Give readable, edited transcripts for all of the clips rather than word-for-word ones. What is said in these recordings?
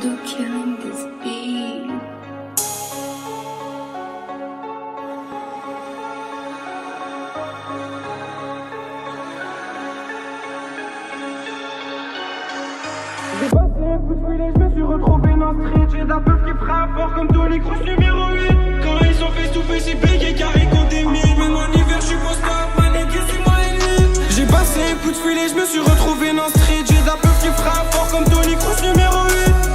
Voodoo killing this beat. J'ai passé un coup de filet, je me suis retrouvé dans le street. J'ai de la peuf qui frappe fort comme Tony Kroos numéro 8. Quand ils sont face to face, ils payent carré contre des mines. Même en hiver, je suis post-up, ma nigga, c'est moi et lui. J'ai passé un coup de filet, je me suis retrouvé dans le street. J'ai de la peuf qui frappe fort comme Tony Kroos numéro 8.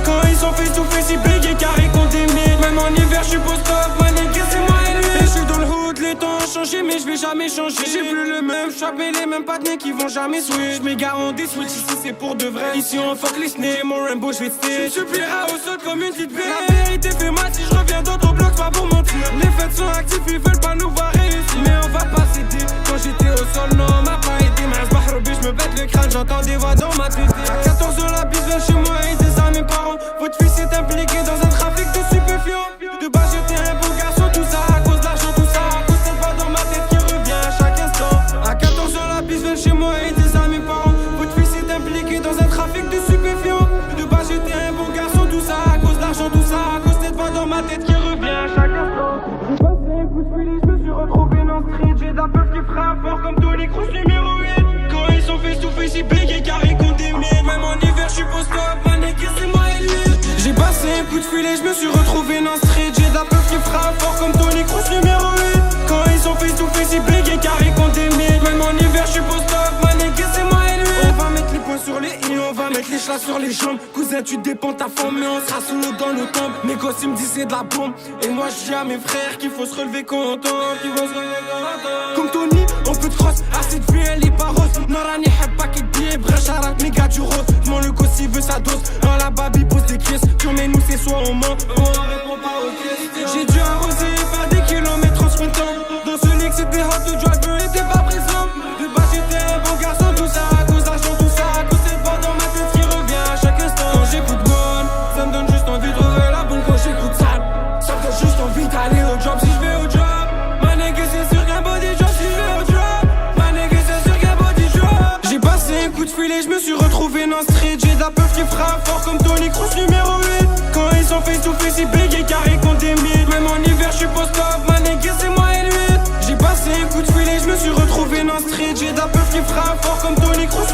Quand ils sont face to face, ils payent carré contre des mines. Même en hiver, je suis post-up, ma nigga, c'est moi et lui. Je suis dans le hood, les temps ont changé, mais je vais jamais changer. J'ai plus le même shop et les mêmes partenaires qui vont jamais switch. M'égare en des switch, ici c'est pour de vrai. Ici on fuck les snails, mon Rainbow, je vais te stitch. Je supplierai au sol comme une petite bête. La vérité fait mal si je reviens dans ton bloc, pas pour mentir. Les fêtes sont actifs, ils veulent pas nous voir réussir. Mais on va pas céder. Quand j'étais au sol, non, on m'a pas aidé. Mais je me bête le crâne, j'entends des voix dans ma tête. À 14 ans, la bise vient chez moi et des à mes parents. Votre fils est impliqué dans un trafic de stupéfiants. De base, j'étais un bon garçon, tout ça à cause de l'argent, tout ça à cause cette voix dans ma tête qui revient à chaque instant. À 14 ans, la bise vient chez moi et des à mes parents. Votre fils est impliqué dans un trafic de stupéfiants. De base, j'étais un bon garçon, tout ça à cause de l'argent, tout ça à cause cette voix dans ma tête qui revient à chaque instant. J'ai passé un coup de filet, je me suis retrouvé dans le street. J'ai de la peuf qui frappe fort comme Tony Kroos numéro 8. Quand ils sont face to face, ils payent carré contre des mines. Même en hiver, je suis post-up, ma nigga, c'est moi et lui. J'ai passé un coup de filet, je me suis retrouvé dans le street. J'ai de la peuf qui frappe fort comme Tony Kroos numéro 8. Quand ils sont face to face, ils payent carré contre des mines. Même en hiver, je suis post-up, ma nigga, c'est moi et lui. On va mettre les poings sur les i, on va mettre les chats sur les jambes. Cousin, tu dépends ta femme, mais on sera sous l'eau dans le temple. Mes gosses, ils me disent c'est de la bombe. Et moi, je dis à mes frères qu'il faut se relever quand on tombe, qu'il faut se relever quand on tombe. Comme Tony, on peut te cross, à cette vie, elle est pas rose. Narani, habba, qui billet, bracharat, méga du rose. Mon le gosse, il veut sa dose. Dans la babi, pose des questions, mais nous, c'est soit on ment, on répond pas aux questions. J'ai dû arroser, faire des kilomètres en sprintant. Dans ce lig, c'était hot, le driver était pas présent. De base, j'étais un bon garçon, tout ça à cause d'argent, tout ça à cause cette voix dans ma tête qui revient à chaque instant. Quand j'écoute Gone, ça me donne juste envie de trouver la bonne. Quand j'écoute Sale, ça me donne juste envie d'aller au job si je vais au job. Ma nigga, c'est sûr qu'un body job si je vais au job. Ma nigga, c'est sûr qu'un body job. J'ai passé un coup de filet, je me suis retrouvé dans le street. J'ai de la peuf qui frappe fort comme Tony Kroos numéro 8. Quand ils sont face to face, ils payent carré contre des mythes. Même en hiver, je suis post-up, ma nigga, c'est moi et lui. J'ai passé un coup de filet, je me suis retrouvé dans le street. J'ai de la peuf qui frappe fort comme Tony Kroos